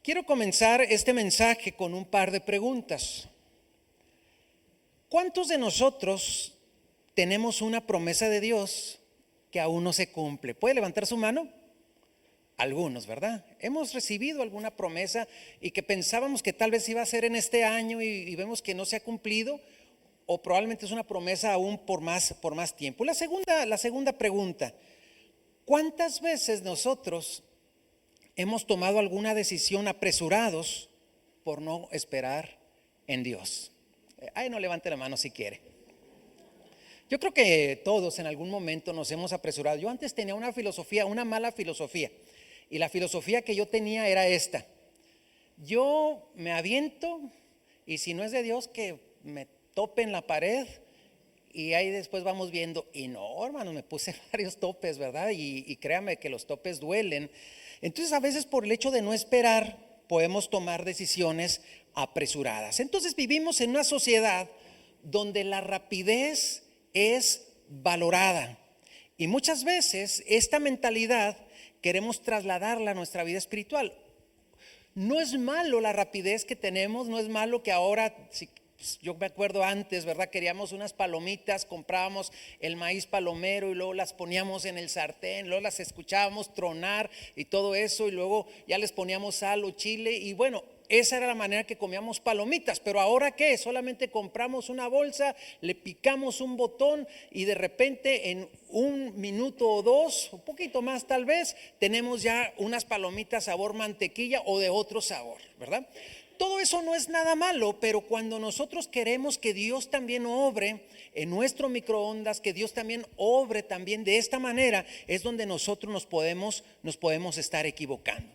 Quiero comenzar este mensaje con un par de preguntas. ¿Cuántos de nosotros tenemos una promesa de Dios que aún no se cumple? ¿Puede levantar su mano? Algunos, ¿verdad? Hemos recibido alguna promesa y que pensábamos que tal vez iba a ser en este año y vemos que no se ha cumplido, o probablemente es una promesa aún por más tiempo. La segunda pregunta: ¿cuántas veces nosotros hemos tomado alguna decisión apresurados por no esperar en Dios? No levante la mano si quiere. Yo creo que todos en algún momento nos hemos apresurado. Yo antes tenía una filosofía, una mala filosofía, y la filosofía que yo tenía era esta: yo me aviento y si no es de Dios que me tope en la pared y ahí después vamos viendo. Y no, hermano, me puse varios topes, ¿verdad? Y créame que los topes duelen. Entonces a veces por el hecho de no esperar podemos tomar decisiones apresuradas. Entonces vivimos en una sociedad donde la rapidez es valorada y muchas veces esta mentalidad queremos trasladarla a nuestra vida espiritual. No es malo la rapidez que tenemos, no es malo que ahora, yo me acuerdo antes, ¿verdad? Queríamos unas palomitas, comprábamos el maíz palomero y luego las poníamos en el sartén, luego las escuchábamos tronar y todo eso, y luego ya les poníamos sal o chile, y bueno, esa era la manera que comíamos palomitas. Pero ahora ¿qué? Solamente compramos una bolsa, le picamos un botón y de repente en un minuto o dos, un poquito más tal vez, tenemos ya unas palomitas sabor mantequilla o de otro sabor, ¿verdad? Todo eso no es nada malo, pero cuando nosotros queremos que Dios también obre en nuestro microondas, que Dios también obre también de esta manera, es donde nosotros nos podemos estar equivocando.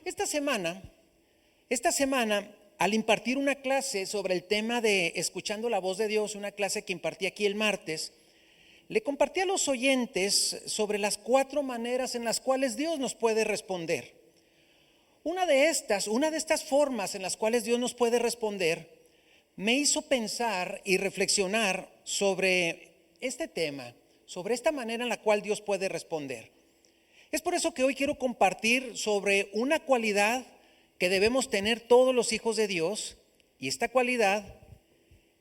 Esta semana, al impartir una clase sobre el tema de escuchando la voz de Dios, una clase que impartí aquí el martes, le compartí a los oyentes sobre las 4 maneras en las cuales Dios nos puede responder. Una de estas formas en las cuales Dios nos puede responder me hizo pensar y reflexionar sobre este tema, sobre esta manera en la cual Dios puede responder. Es por eso que hoy quiero compartir sobre una cualidad que debemos tener todos los hijos de Dios, y esta cualidad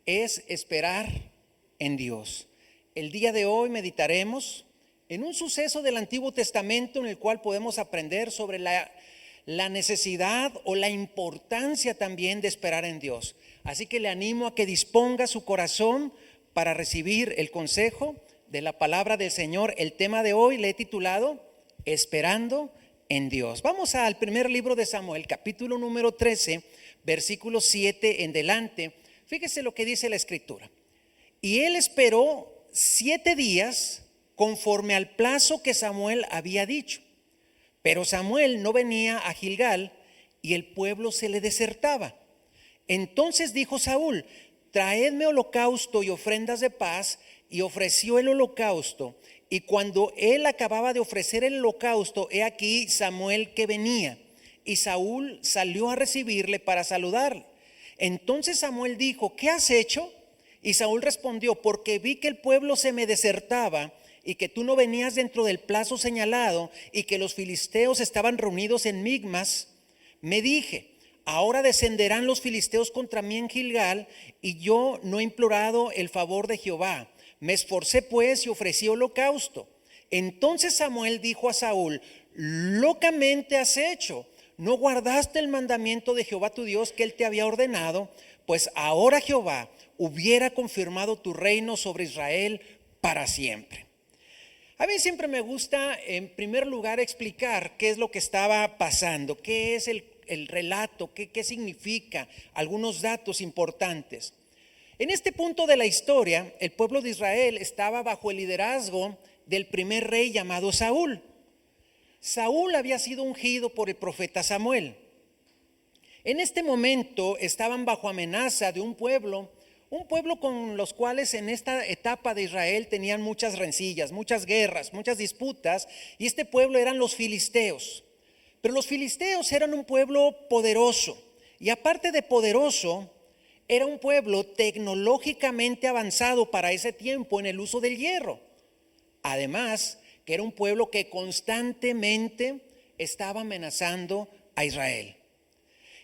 es esperar en Dios. El día de hoy meditaremos en un suceso del Antiguo Testamento en el cual podemos aprender sobre la necesidad o la importancia también de esperar en Dios. Así que le animo a que disponga su corazón para recibir el consejo de la palabra del Señor. El tema de hoy le he titulado Esperando en Dios. Vamos al primer libro de Samuel, capítulo número 13, versículo 7 en delante. Fíjese lo que dice la escritura. Y él esperó 7 días conforme al plazo que Samuel había dicho. Pero Samuel no venía a Gilgal y el pueblo se le desertaba. Entonces dijo Saúl: traedme holocausto y ofrendas de paz. Y ofreció el holocausto. Y cuando él acababa de ofrecer el holocausto, he aquí Samuel que venía. Y Saúl salió a recibirle para saludarle. Entonces Samuel dijo: ¿qué has hecho? Y Saúl respondió: porque vi que el pueblo se me desertaba y que tú no venías dentro del plazo señalado y que los filisteos estaban reunidos en Migmas. Me dije: ahora descenderán los filisteos contra mí en Gilgal, y yo no he implorado el favor de Jehová. Me esforcé pues y ofrecí holocausto. Entonces Samuel dijo a Saúl: locamente has hecho, no guardaste el mandamiento de Jehová tu Dios que él te había ordenado, pues ahora Jehová hubiera confirmado tu reino sobre Israel para siempre. A mí siempre me gusta, en primer lugar, explicar qué es lo que estaba pasando, qué es el relato, qué significa, algunos datos importantes. En este punto de la historia, el pueblo de Israel estaba bajo el liderazgo del primer rey llamado Saúl. Saúl había sido ungido por el profeta Samuel. En este momento estaban bajo amenaza de un pueblo con los cuales en esta etapa de Israel tenían muchas rencillas, muchas guerras, muchas disputas, y este pueblo eran los filisteos. Pero los filisteos eran un pueblo poderoso, y aparte de poderoso, era un pueblo tecnológicamente avanzado para ese tiempo en el uso del hierro. Además, que era un pueblo que constantemente estaba amenazando a Israel.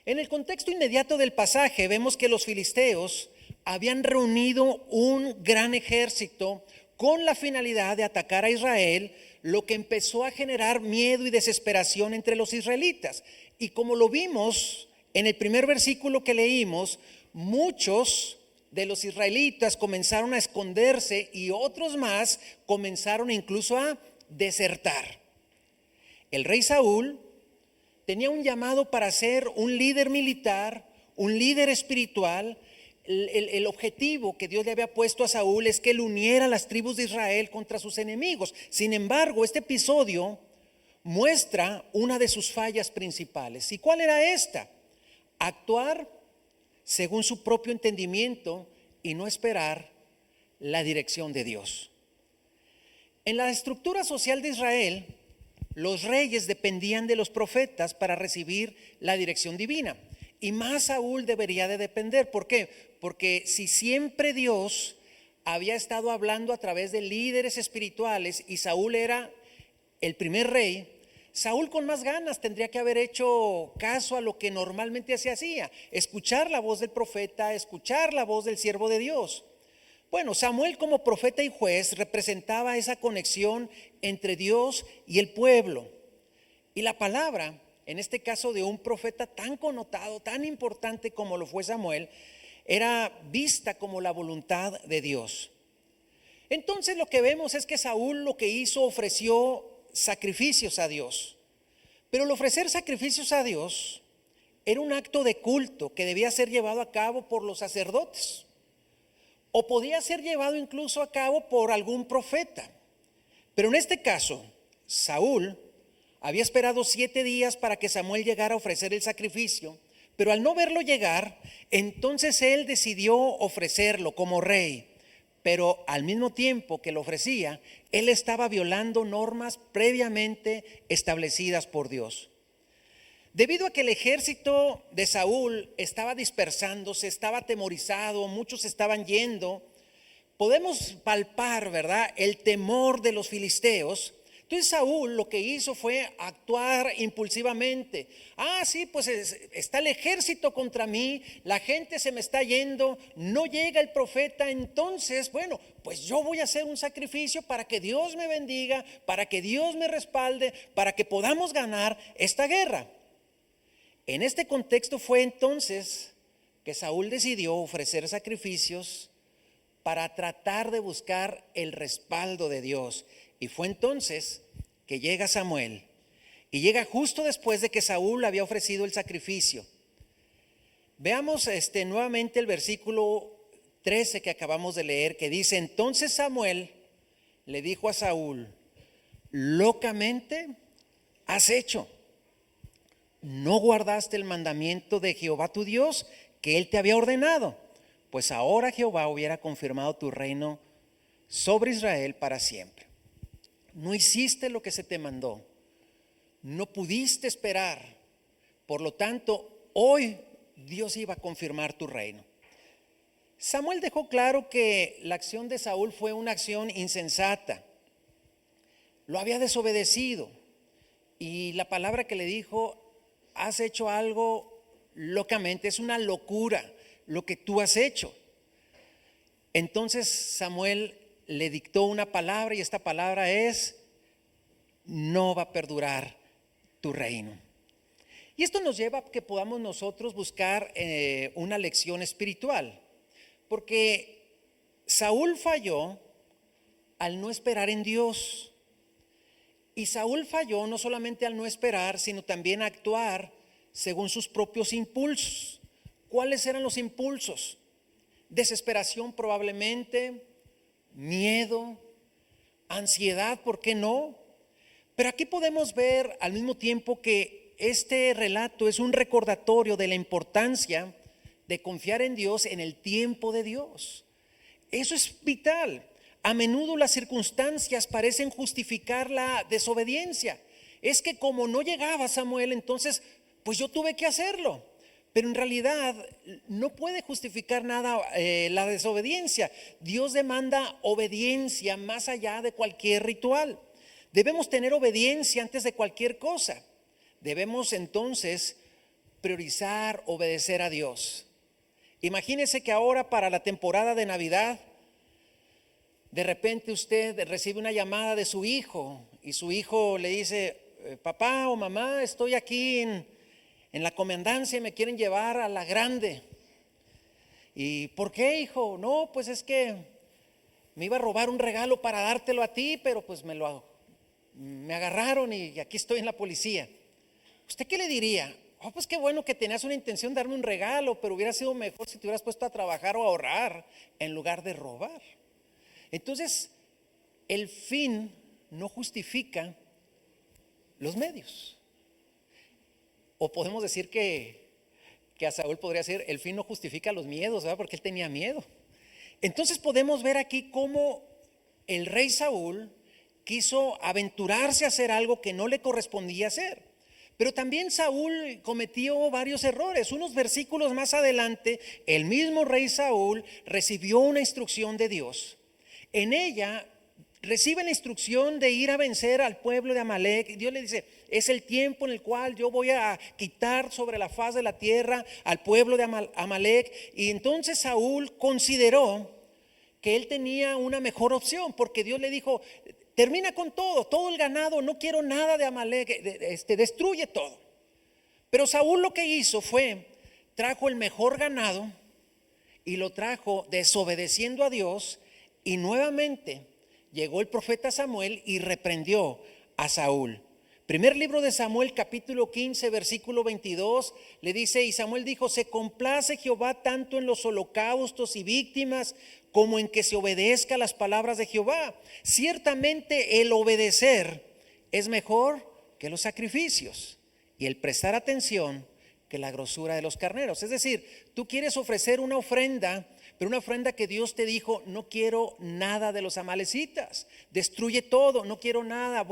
En el contexto inmediato del pasaje vemos que los filisteos habían reunido un gran ejército con la finalidad de atacar a Israel, lo que empezó a generar miedo y desesperación entre los israelitas. Y como lo vimos en el primer versículo que leímos, muchos de los israelitas comenzaron a esconderse y otros más comenzaron incluso a desertar. El rey Saúl tenía un llamado para ser un líder militar, un líder espiritual. El objetivo que Dios le había puesto a Saúl es que él uniera a las tribus de Israel contra sus enemigos. Sin embargo, este episodio muestra una de sus fallas principales. ¿Y cuál era esta? Actuar según su propio entendimiento y no esperar la dirección de Dios. En la estructura social de Israel, los reyes dependían de los profetas para recibir la dirección divina. Y más Saúl debería de depender. ¿Por qué? Porque si siempre Dios había estado hablando a través de líderes espirituales y Saúl era el primer rey, Saúl con más ganas tendría que haber hecho caso a lo que normalmente se hacía, escuchar la voz del profeta, escuchar la voz del siervo de Dios. Bueno, Samuel como profeta y juez representaba esa conexión entre Dios y el pueblo. Y la palabra, en este caso de un profeta tan connotado, tan importante como lo fue Samuel, era vista como la voluntad de Dios. Entonces lo que vemos es que Saúl lo que hizo, ofreció sacrificios a Dios. Pero el ofrecer sacrificios a Dios era un acto de culto que debía ser llevado a cabo por los sacerdotes. O podía ser llevado incluso a cabo por algún profeta. Pero en este caso, Saúl había esperado 7 días para que Samuel llegara a ofrecer el sacrificio, pero al no verlo llegar, entonces él decidió ofrecerlo como rey. Pero al mismo tiempo que lo ofrecía, él estaba violando normas previamente establecidas por Dios. Debido a que el ejército de Saúl estaba dispersándose, estaba atemorizado, muchos estaban yendo, podemos palpar, ¿verdad?, el temor de los filisteos. Entonces Saúl lo que hizo fue actuar impulsivamente. Sí, pues está el ejército contra mí, la gente se me está yendo, no llega el profeta, entonces, bueno, pues yo voy a hacer un sacrificio para que Dios me bendiga, para que Dios me respalde, para que podamos ganar esta guerra. En este contexto fue entonces que Saúl decidió ofrecer sacrificios para tratar de buscar el respaldo de Dios. Y fue entonces que llega Samuel y llega justo después de que Saúl había ofrecido el sacrificio. Veamos nuevamente el versículo 13 que acabamos de leer, que dice: entonces Samuel le dijo a Saúl: locamente has hecho. ¿No guardaste el mandamiento de Jehová tu Dios que él te había ordenado? Pues ahora Jehová hubiera confirmado tu reino sobre Israel para siempre. No hiciste lo que se te mandó, no pudiste esperar, por lo tanto hoy Dios iba a confirmar tu reino. Samuel dejó claro que la acción de Saúl fue una acción insensata, lo había desobedecido, y la palabra que le dijo: has hecho algo locamente, es una locura lo que tú has hecho. Entonces Samuel le dictó una palabra, y esta palabra es: no va a perdurar tu reino. Y esto nos lleva a que podamos nosotros buscar una lección espiritual, porque Saúl falló al no esperar en Dios. Y Saúl falló no solamente al no esperar, sino también a actuar según sus propios impulsos. ¿Cuáles eran los impulsos? Desesperación probablemente, miedo, ansiedad, ¿por qué no? Pero aquí podemos ver al mismo tiempo que este relato es un recordatorio de la importancia de confiar en Dios en el tiempo de Dios. Eso es vital. A menudo las circunstancias parecen justificar la desobediencia. Es que como no llegaba Samuel, entonces pues yo tuve que hacerlo. Pero en realidad no puede justificar nada la desobediencia. Dios demanda obediencia más allá de cualquier ritual. Debemos tener obediencia antes de cualquier cosa. Debemos entonces priorizar, obedecer a Dios. Imagínese que ahora para la temporada de Navidad, de repente usted recibe una llamada de su hijo y su hijo le dice: papá o mamá, estoy aquí en la comandancia y me quieren llevar a la grande. ¿Y por qué, hijo? No, pues es que me iba a robar un regalo para dártelo a ti, pero pues me agarraron y aquí estoy en la policía. ¿Usted qué le diría? Oh, pues qué bueno que tenías una intención de darme un regalo, pero hubiera sido mejor si te hubieras puesto a trabajar o a ahorrar en lugar de robar. Entonces, el fin no justifica los medios. O podemos decir que a Saúl podría ser: el fin no justifica los miedos, ¿verdad? Porque él tenía miedo. Entonces podemos ver aquí cómo el rey Saúl quiso aventurarse a hacer algo que no le correspondía hacer. Pero también Saúl cometió varios errores. Unos versículos más adelante, el mismo rey Saúl recibió una instrucción de Dios. En ella recibe la instrucción de ir a vencer al pueblo de Amalek. Y Dios le dice: es el tiempo en el cual yo voy a quitar sobre la faz de la tierra al pueblo de Amalek. Y entonces Saúl consideró que él tenía una mejor opción, porque Dios le dijo: termina con todo el ganado, no quiero nada de Amalek, destruye todo. Pero Saúl lo que hizo fue, trajo el mejor ganado y lo trajo desobedeciendo a Dios, y nuevamente llegó el profeta Samuel y reprendió a Saúl. Primer libro de Samuel, capítulo 15, versículo 22, le dice: y Samuel dijo: se complace Jehová tanto en los holocaustos y víctimas como en que se obedezca las palabras de Jehová. Ciertamente el obedecer es mejor que los sacrificios, y el prestar atención que la grosura de los carneros. Es decir, tú quieres ofrecer una ofrenda, pero una ofrenda que Dios te dijo: no quiero nada de los amalecitas, destruye todo, no quiero nada,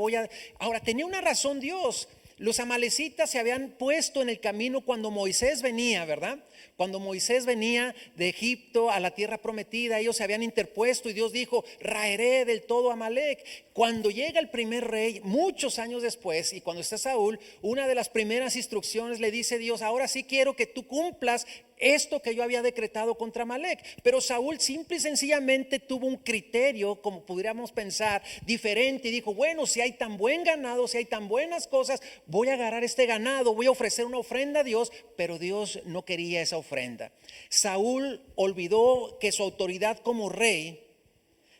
Ahora, tenía una razón Dios. Los amalecitas se habían puesto en el camino cuando Moisés venía, ¿verdad? Cuando Moisés venía de Egipto a la tierra prometida, ellos se habían interpuesto y Dios dijo: raeré del todo a Amalek. Cuando llega el primer rey, muchos años después, y cuando está Saúl, una de las primeras instrucciones le dice Dios: ahora sí quiero que tú cumplas esto que yo había decretado contra Amalek. Pero Saúl simple y sencillamente tuvo un criterio, como pudiéramos pensar, diferente, y dijo: bueno, si hay tan buen ganado, si hay tan buenas cosas, voy a agarrar este ganado, voy a ofrecer una ofrenda a Dios. Pero Dios no quería esa ofrenda. Saúl olvidó que su autoridad como rey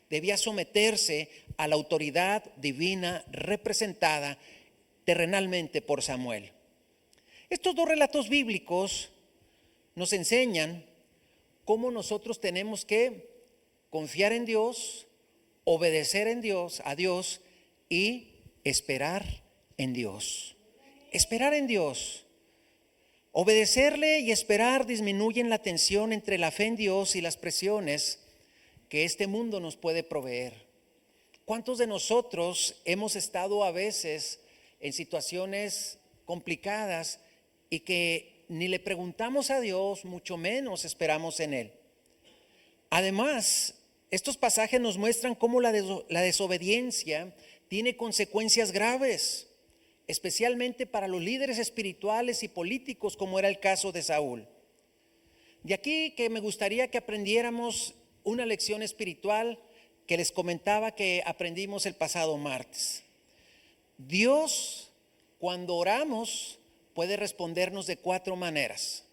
debía someterse a la autoridad divina representada terrenalmente por Samuel. Estos dos relatos bíblicos nos enseñan cómo nosotros tenemos que confiar en Dios, obedecer a Dios y esperar en Dios. Esperar en Dios. Obedecerle y esperar disminuyen la tensión entre la fe en Dios y las presiones que este mundo nos puede proveer. ¿Cuántos de nosotros hemos estado a veces en situaciones complicadas y que ni le preguntamos a Dios, mucho menos esperamos en Él? Además, estos pasajes nos muestran cómo la desobediencia tiene consecuencias graves, especialmente para los líderes espirituales y políticos, como era el caso de Saúl. De aquí que me gustaría que aprendiéramos una lección espiritual que les comentaba que aprendimos el pasado martes. Dios, cuando oramos, puede respondernos de 4 maneras.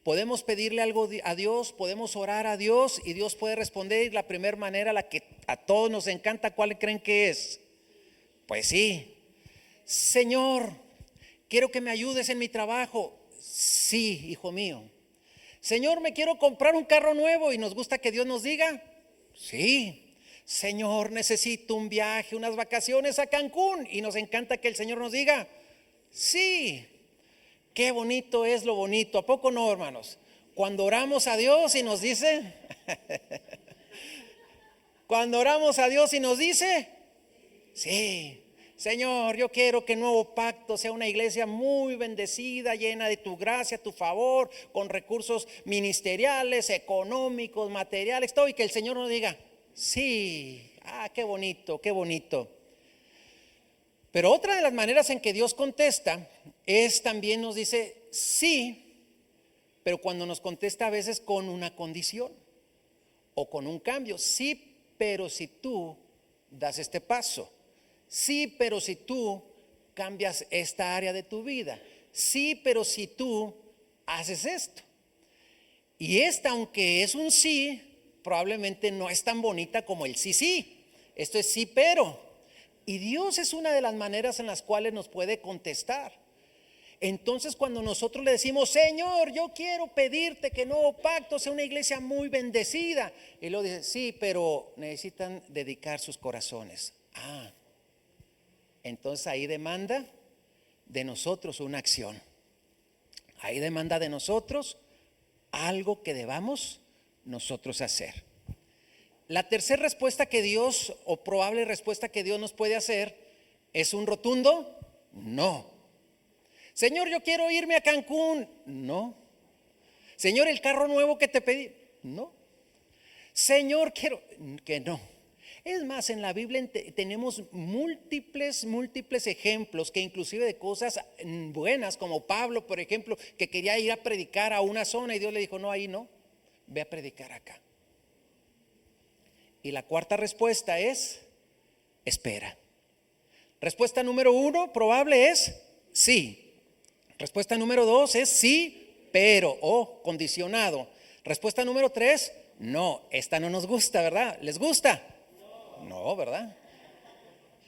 Podemos pedirle algo a Dios, podemos orar a Dios y Dios puede responder. Y la primera manera, la que a todos nos encanta, ¿cuál creen que es? Pues sí: Señor, quiero que me ayudes en mi trabajo. Sí, hijo mío. Señor, me quiero comprar un carro nuevo, y nos gusta que Dios nos diga: sí. Señor, necesito un viaje, unas vacaciones a Cancún, y nos encanta que el Señor nos diga: sí. Qué bonito es lo bonito, ¿a poco no, hermanos? Cuando oramos a Dios y nos dice cuando oramos a Dios y nos dice: sí. Señor, yo quiero que Nuevo Pacto sea una iglesia muy bendecida, llena de tu gracia, tu favor, con recursos ministeriales, económicos, materiales, todo, y que el Señor nos diga: sí. Qué bonito, qué bonito. Pero otra de las maneras en que Dios contesta es también nos dice: sí, pero cuando nos contesta a veces con una condición o con un cambio. Sí, pero si tú das este paso. Sí, pero si tú cambias esta área de tu vida. Sí, pero si tú haces esto. Y esta, aunque es un sí, probablemente no es tan bonita como el sí, sí. Esto es sí, pero. Y Dios es una de las maneras en las cuales nos puede contestar. Entonces, cuando nosotros le decimos, Señor, yo quiero pedirte que Nuevo Pacto sea una iglesia muy bendecida, y luego dice, sí, pero necesitan dedicar sus corazones. Entonces ahí demanda de nosotros una acción. Ahí demanda de nosotros algo que debamos nosotros hacer. La tercera respuesta que Dios, o probable respuesta que Dios nos puede hacer, es un rotundo no. Señor, yo quiero irme a Cancún. No. Señor, el carro nuevo que te pedí. No. Señor, quiero que no. Es más, en la Biblia tenemos múltiples ejemplos, que inclusive de cosas buenas, como Pablo, por ejemplo, que quería ir a predicar a una zona y Dios le dijo, no, ahí no, ve a predicar acá. Y la cuarta respuesta es, espera. Respuesta número 1 probable es sí. Respuesta número 2 es sí, pero o condicionado. Respuesta número 3, no, esta no nos gusta, ¿verdad? ¿Les gusta? No, ¿verdad?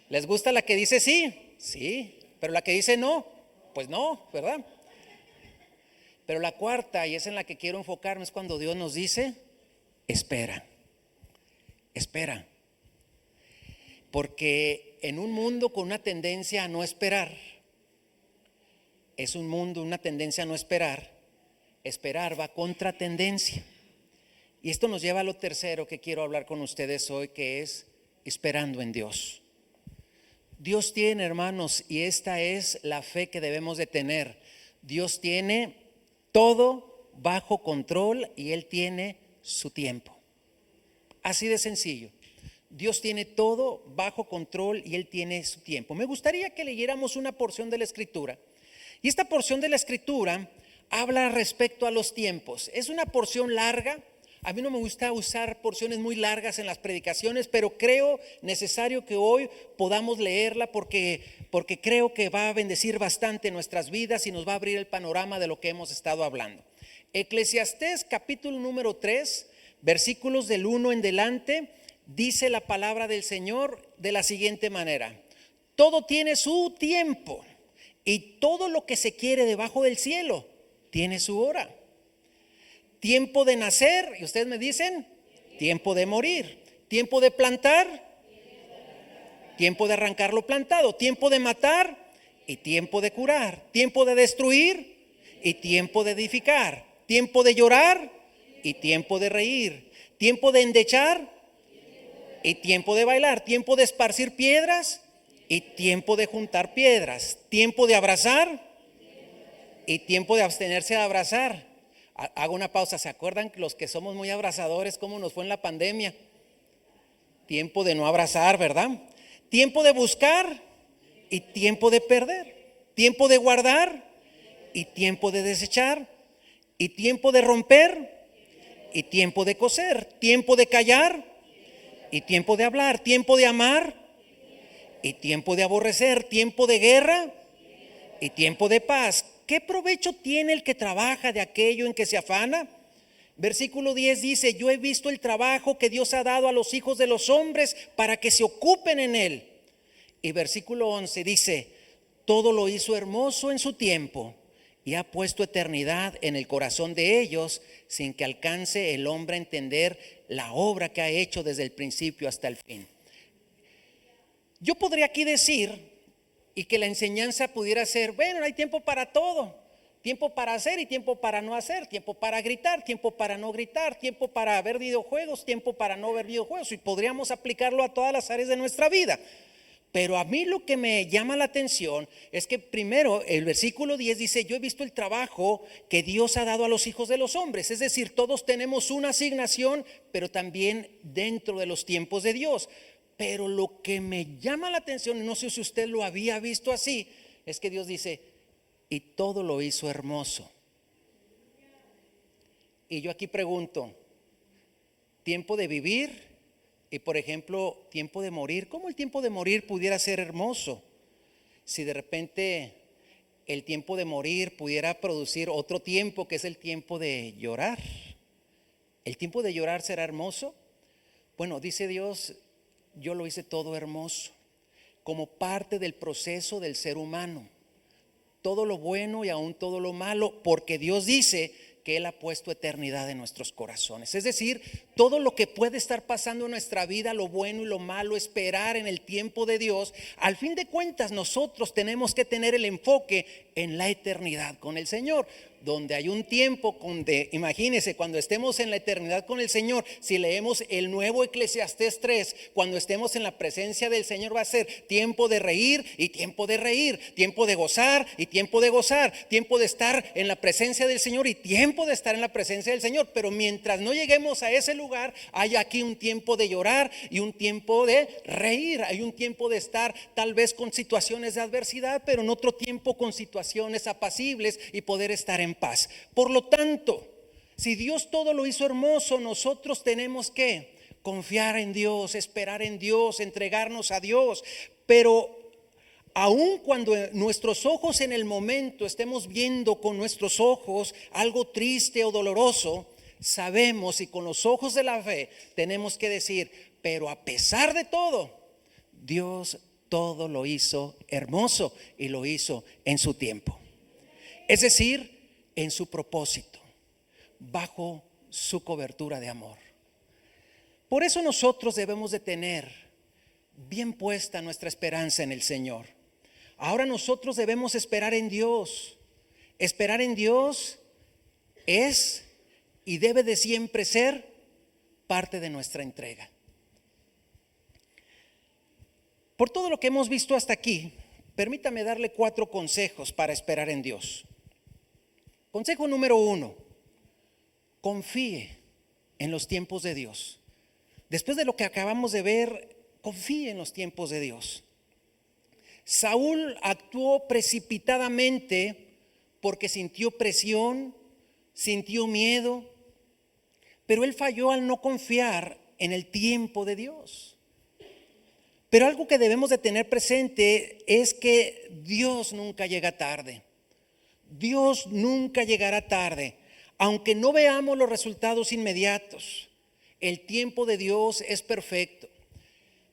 ¿Les gusta la que dice sí? Sí, pero la que dice no, pues no, ¿verdad? Pero la cuarta, y es en la que quiero enfocarme, es cuando Dios nos dice, espera, espera. Porque en un mundo con una tendencia a no esperar, es un mundo, una tendencia a no esperar, esperar va contra tendencia. Y esto nos lleva a lo tercero que quiero hablar con ustedes hoy, que es esperando en Dios. Dios tiene, hermanos, y esta es la fe que debemos de tener. Dios tiene todo bajo control y Él tiene su tiempo. Así de sencillo. Dios tiene todo bajo control y Él tiene su tiempo. Me gustaría que leyéramos una porción de la Escritura. Y esta porción de la Escritura habla respecto a los tiempos. Es una porción larga. A mí no me gusta usar porciones muy largas en las predicaciones, pero creo necesario que hoy podamos leerla porque creo que va a bendecir bastante nuestras vidas y nos va a abrir el panorama de lo que hemos estado hablando. Eclesiastés capítulo número 3, versículos del 1 en delante, dice la palabra del Señor de la siguiente manera: todo tiene su tiempo y todo lo que se quiere debajo del cielo tiene su hora. Tiempo de nacer, y ustedes me dicen, tiempo de morir. Tiempo de plantar, tiempo de arrancar lo plantado. Tiempo de matar y tiempo de curar. Tiempo de destruir y tiempo de edificar. Tiempo de llorar y tiempo de reír. Tiempo de endechar y tiempo de bailar. Tiempo de esparcir piedras y tiempo de juntar piedras. Tiempo de abrazar y tiempo de abstenerse de abrazar. Hago una pausa. ¿Se acuerdan los que somos muy abrazadores cómo nos fue en la pandemia? Tiempo de no abrazar, ¿verdad? Tiempo de buscar y tiempo de perder. Tiempo de guardar y tiempo de desechar. Y tiempo de romper y tiempo de coser. Tiempo de callar y tiempo de hablar. Tiempo de amar y tiempo de aborrecer. Tiempo de guerra y tiempo de paz. ¿Qué provecho tiene el que trabaja de aquello en que se afana? Versículo 10 dice: yo he visto el trabajo que Dios ha dado a los hijos de los hombres para que se ocupen en él. Y versículo 11 dice: todo lo hizo hermoso en su tiempo y ha puesto eternidad en el corazón de ellos, sin que alcance el hombre a entender la obra que ha hecho desde el principio hasta el fin. Yo podría aquí decir, y que la enseñanza pudiera ser, bueno, hay tiempo para todo, tiempo para hacer y tiempo para no hacer, tiempo para gritar, tiempo para no gritar, tiempo para ver videojuegos, tiempo para no ver videojuegos, y podríamos aplicarlo a todas las áreas de nuestra vida. Pero a mí lo que me llama la atención es que primero el versículo 10 dice: yo he visto el trabajo que Dios ha dado a los hijos de los hombres. Es decir, todos tenemos una asignación, pero también dentro de los tiempos de Dios. Pero lo que me llama la atención, no sé si usted lo había visto así, es que Dios dice: y todo lo hizo hermoso. Y yo aquí pregunto, tiempo de vivir y, por ejemplo, tiempo de morir. ¿Cómo el tiempo de morir pudiera ser hermoso si de repente el tiempo de morir pudiera producir otro tiempo que es el tiempo de llorar? ¿El tiempo de llorar será hermoso? Bueno, dice Dios, yo lo hice todo hermoso, como parte del proceso del ser humano. Todo lo bueno y aún todo lo malo, porque Dios dice que Él ha puesto eternidad en nuestros corazones. Es decir, todo lo que puede estar pasando en nuestra vida, lo bueno y lo malo, esperar en el tiempo de Dios. Al fin de cuentas, nosotros tenemos que tener el enfoque en la eternidad con el Señor, donde hay un tiempo donde, imagínense, cuando estemos en la eternidad con el Señor, si leemos el nuevo Eclesiastés 3, cuando estemos en la presencia del Señor va a ser tiempo de reír y tiempo de reír, tiempo de gozar y tiempo de gozar, tiempo de estar en la presencia del Señor y tiempo de estar en la presencia del Señor. Pero mientras no lleguemos a ese lugar, hay aquí un tiempo de llorar y un tiempo de reír, hay un tiempo de estar tal vez con situaciones de adversidad, pero en otro tiempo con situaciones apacibles y poder estar en paz. Por lo tanto, si Dios todo lo hizo hermoso, nosotros tenemos que confiar en Dios, esperar en Dios, entregarnos a Dios. Pero aun cuando nuestros ojos en el momento estemos viendo con nuestros ojos algo triste o doloroso, sabemos y con los ojos de la fe tenemos que decir, pero a pesar de todo, Dios todo lo hizo hermoso y lo hizo en su tiempo. Es decir, en su propósito, bajo su cobertura de amor. Por eso nosotros debemos de tener bien puesta nuestra esperanza en el Señor. Ahora nosotros debemos esperar en Dios. Esperar en Dios es y debe de siempre ser parte de nuestra entrega. Por todo lo que hemos visto hasta aquí, permítame darle 4 consejos para esperar en Dios. Consejo número 1, confíe en los tiempos de Dios. Después de lo que acabamos de ver, confíe en los tiempos de Dios. Saúl actuó precipitadamente porque sintió presión, sintió miedo, pero él falló al no confiar en el tiempo de Dios. Pero algo que debemos de tener presente es que Dios nunca llega tarde. Dios nunca llegará tarde, aunque no veamos los resultados inmediatos. El tiempo de Dios es perfecto.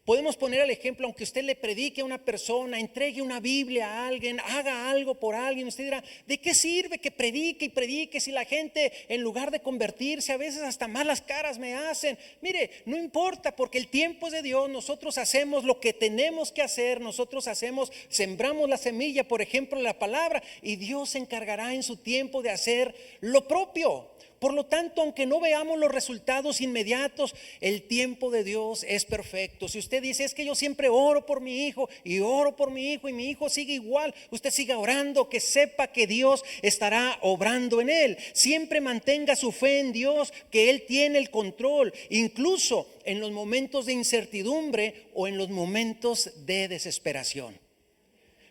Podemos poner el ejemplo, aunque usted le predique a una persona, entregue una Biblia a alguien, haga algo por alguien, usted dirá, ¿de qué sirve que predique y predique si la gente en lugar de convertirse a veces hasta malas caras me hacen? Mire, no importa, porque el tiempo es de Dios. Nosotros hacemos lo que tenemos que hacer, sembramos la semilla, por ejemplo, la palabra, y Dios se encargará en su tiempo de hacer lo propio. Por lo tanto, aunque no veamos los resultados inmediatos, el tiempo de Dios es perfecto. Si usted dice, es que yo siempre oro por mi hijo y oro por mi hijo y mi hijo sigue igual, usted siga orando, que sepa que Dios estará obrando en él. Siempre mantenga su fe en Dios, que Él tiene el control, incluso en los momentos de incertidumbre o en los momentos de desesperación.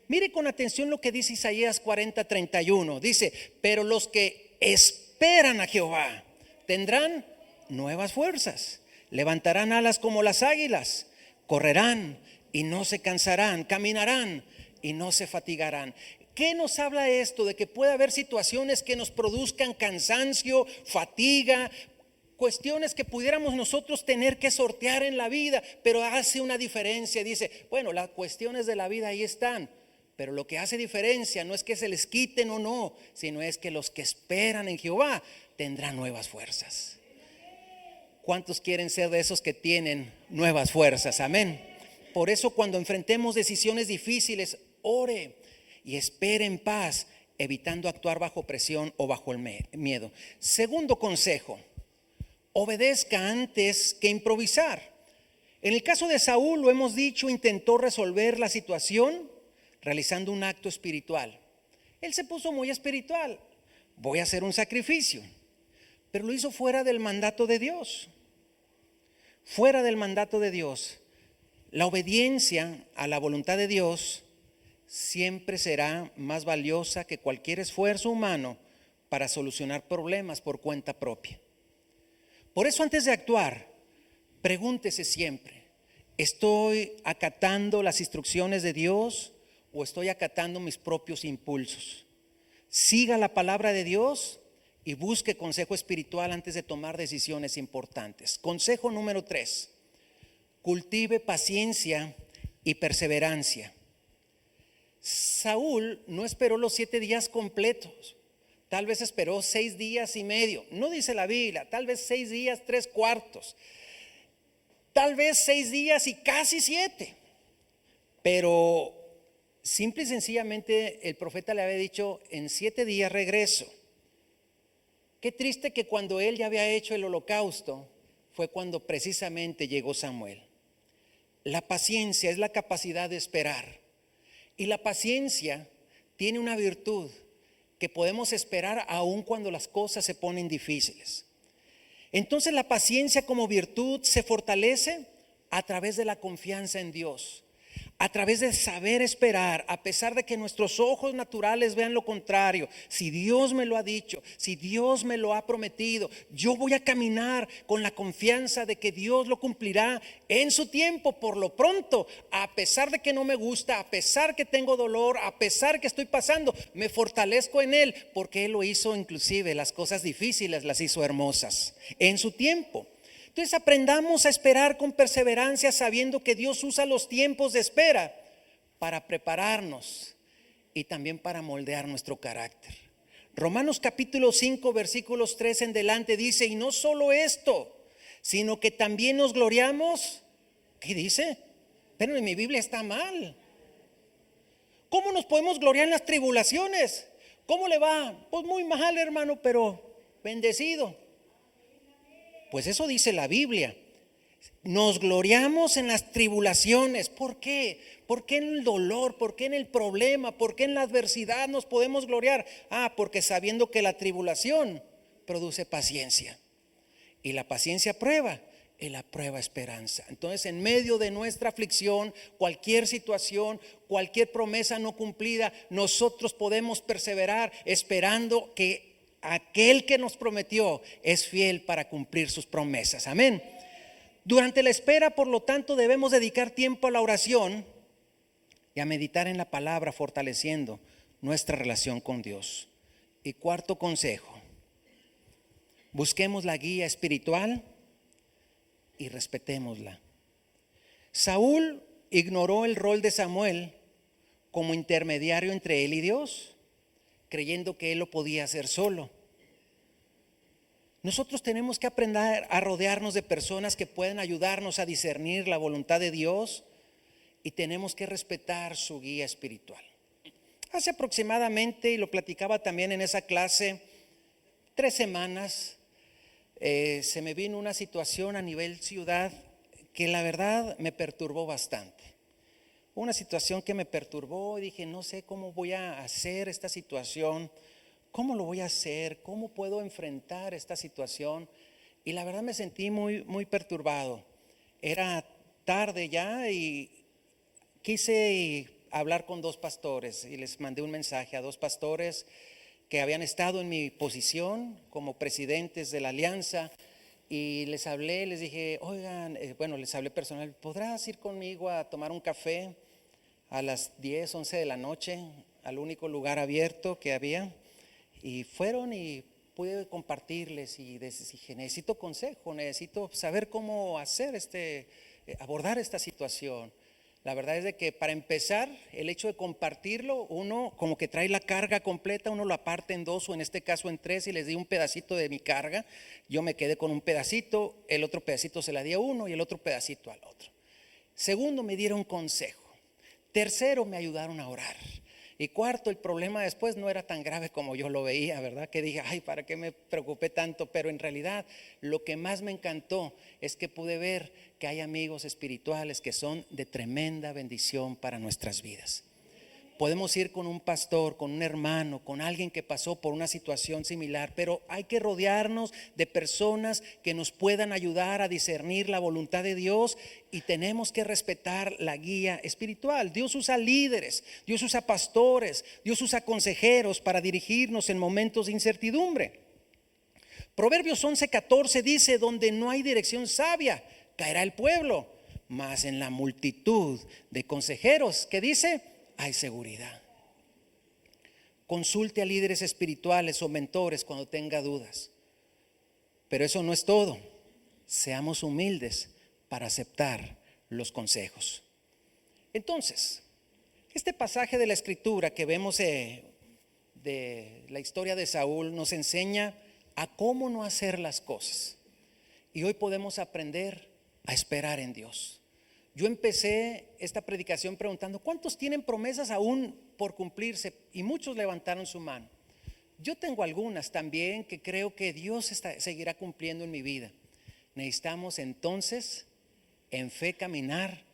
Mire con atención lo que dice Isaías 40:31. Dice, pero los que esperan a Jehová tendrán nuevas fuerzas, levantarán alas como las águilas, correrán y no se cansarán, caminarán y no se fatigarán. ¿Qué nos habla esto? De que puede haber situaciones que nos produzcan cansancio, fatiga, cuestiones que pudiéramos nosotros tener que sortear en la vida, pero hace una diferencia. Dice, bueno, las cuestiones de la vida ahí están, pero lo que hace diferencia no es que se les quiten o no, sino es que los que esperan en Jehová tendrán nuevas fuerzas. ¿Cuántos quieren ser de esos que tienen nuevas fuerzas? Amén. Por eso cuando enfrentemos decisiones difíciles, ore y espere en paz, evitando actuar bajo presión o bajo el miedo. Segundo consejo, obedezca antes que improvisar. En el caso de Saúl, lo hemos dicho, intentó resolver la situación realizando un acto espiritual. Él se puso muy espiritual. Voy a hacer un sacrificio, pero lo hizo fuera del mandato de Dios. Fuera del mandato de Dios. La obediencia a la voluntad de Dios siempre será más valiosa que cualquier esfuerzo humano para solucionar problemas por cuenta propia. Por eso, antes de actuar, pregúntese siempre: ¿estoy acatando las instrucciones de Dios o estoy acatando mis propios impulsos? Siga la palabra de Dios y busque consejo espiritual antes de tomar decisiones importantes. Consejo número 3: cultive paciencia y perseverancia. Saúl no esperó los 7 días completos, tal vez esperó 6 días y medio, no dice la Biblia, tal vez 6 días 3/4, tal vez 6 días y casi 7, pero simple y sencillamente el profeta le había dicho: en 7 días regreso. Qué triste que cuando él ya había hecho el holocausto fue cuando precisamente llegó Samuel. La paciencia es la capacidad de esperar. Y la paciencia tiene una virtud, que podemos esperar aun cuando las cosas se ponen difíciles. Entonces la paciencia como virtud se fortalece a través de la confianza en Dios, a través de saber esperar, a pesar de que nuestros ojos naturales vean lo contrario. Si Dios me lo ha dicho, si Dios me lo ha prometido, yo voy a caminar con la confianza de que Dios lo cumplirá en su tiempo. Por lo pronto, a pesar de que no me gusta, a pesar que tengo dolor, a pesar que estoy pasando, me fortalezco en Él, porque Él lo hizo, inclusive las cosas difíciles las hizo hermosas en su tiempo. Entonces aprendamos a esperar con perseverancia, sabiendo que Dios usa los tiempos de espera para prepararnos y también para moldear nuestro carácter. Romanos capítulo 5 versículos 3 en delante dice: y no solo esto, sino que también nos gloriamos. ¿Qué dice? Pero en mi Biblia está mal. ¿Cómo nos podemos gloriar en las tribulaciones? ¿Cómo le va? Pues muy mal, hermano, pero bendecido. Pues eso dice la Biblia. Nos gloriamos en las tribulaciones. ¿Por qué? ¿Por qué en el dolor? ¿Por qué en el problema? ¿Por qué en la adversidad nos podemos gloriar? Porque sabiendo que la tribulación produce paciencia, y la paciencia prueba, y la prueba esperanza. Entonces, en medio de nuestra aflicción, cualquier situación, cualquier promesa no cumplida, nosotros podemos perseverar esperando que aquel que nos prometió es fiel para cumplir sus promesas. Amén. Durante la espera, por lo tanto, debemos dedicar tiempo a la oración y a meditar en la palabra, fortaleciendo nuestra relación con Dios. Y cuarto consejo: busquemos la guía espiritual y respetémosla. Saúl ignoró el rol de Samuel como intermediario entre él y Dios, creyendo que él lo podía hacer solo. Nosotros tenemos que aprender a rodearnos de personas que pueden ayudarnos a discernir la voluntad de Dios, y tenemos que respetar su guía espiritual. Hace aproximadamente, y lo platicaba también en esa clase, 3 semanas, se me vino una situación a nivel ciudad que la verdad me perturbó bastante. Una situación que me perturbó y dije: no sé cómo voy a hacer esta situación, cómo lo voy a hacer, cómo puedo enfrentar esta situación. Y la verdad me sentí muy, muy perturbado. Era tarde ya y quise hablar con 2 pastores y les mandé un mensaje a 2 pastores que habían estado en mi posición como presidentes de la alianza, y les hablé, les dije: oigan, les hablé personal, ¿podrás ir conmigo a tomar un café a las 10, 11 de la noche al único lugar abierto que había? Y fueron, y pude compartirles y dije: necesito consejo, necesito saber cómo hacer abordar esta situación. La verdad es de que, para empezar, el hecho de compartirlo, uno como que trae la carga completa, uno lo aparte en 2 o en este caso en 3, y les di un pedacito de mi carga. Yo me quedé con un pedacito, el otro pedacito se la di a uno y el otro pedacito al otro. Segundo, me dieron consejo. Tercero, me ayudaron a orar. Y cuarto, el problema después no era tan grave como yo lo veía, ¿verdad? Que dije: ay, ¿para qué me preocupé tanto? Pero en realidad lo que más me encantó es que pude ver que hay amigos espirituales que son de tremenda bendición para nuestras vidas. Podemos ir con un pastor, con un hermano, con alguien que pasó por una situación similar, pero hay que rodearnos de personas que nos puedan ayudar a discernir la voluntad de Dios, y tenemos que respetar la guía espiritual. Dios usa líderes, Dios usa pastores, Dios usa consejeros para dirigirnos en momentos de incertidumbre. Proverbios 11:14 dice: donde no hay dirección sabia, caerá el pueblo, mas en la multitud de consejeros, ¿qué dice? Hay seguridad. Consulte a líderes espirituales o mentores cuando tenga dudas. Pero eso no es todo. Seamos humildes para aceptar los consejos. Entonces, este pasaje de la Escritura que vemos de la historia de Saúl nos enseña a cómo no hacer las cosas. Y hoy podemos aprender a esperar en Dios. Yo empecé esta predicación preguntando: ¿cuántos tienen promesas aún por cumplirse? Y muchos levantaron su mano. Yo tengo algunas también que creo que Dios seguirá cumpliendo en mi vida. Necesitamos entonces en fe caminar,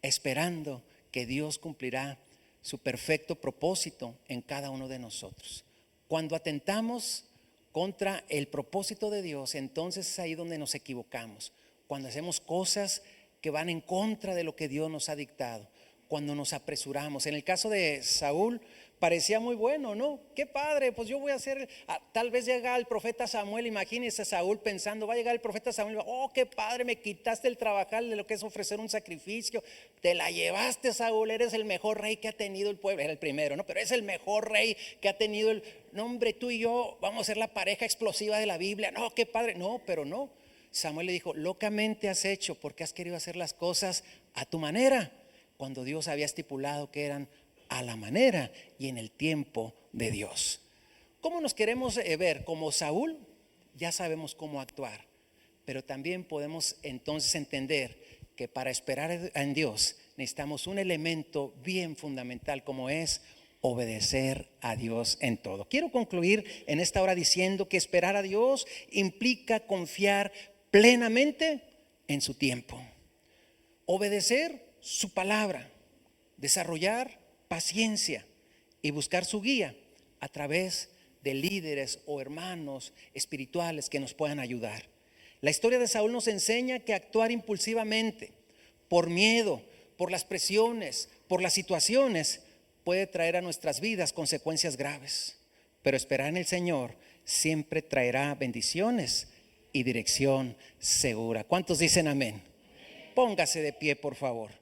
esperando que Dios cumplirá su perfecto propósito en cada uno de nosotros. Cuando atentamos contra el propósito de Dios, entonces es ahí donde nos equivocamos. Cuando hacemos cosas que van en contra de lo que Dios nos ha dictado, cuando nos apresuramos. En el caso de Saúl parecía muy bueno, ¿no? Qué padre, pues yo voy a hacer, tal vez llega el profeta Samuel. Imagínese a Saúl pensando: va a llegar el profeta Samuel, oh, qué padre, me quitaste el trabajar de lo que es ofrecer un sacrificio, te la llevaste, Saúl, eres el mejor rey que ha tenido el pueblo. Era el primero, ¿no? Pero es el mejor rey que ha tenido el, no, hombre, tú y yo vamos a ser la pareja explosiva de la Biblia. No, qué padre. No, pero no. Samuel le dijo: locamente has hecho, porque has querido hacer las cosas a tu manera, cuando Dios había estipulado que eran a la manera y en el tiempo de Dios. ¿Cómo nos queremos ver? Como Saúl, ya sabemos cómo actuar, pero también podemos entonces entender que para esperar en Dios necesitamos un elemento bien fundamental, como es obedecer a Dios en todo. Quiero concluir en esta hora diciendo que esperar a Dios implica confiar plenamente en su tiempo, obedecer su palabra, desarrollar paciencia y buscar su guía a través de líderes o hermanos espirituales que nos puedan ayudar. La historia de Saúl nos enseña que actuar impulsivamente, por miedo, por las presiones, por las situaciones, puede traer a nuestras vidas consecuencias graves. Pero esperar en el Señor siempre traerá bendiciones y dirección segura. ¿Cuántos dicen amén? Póngase de pie, por favor.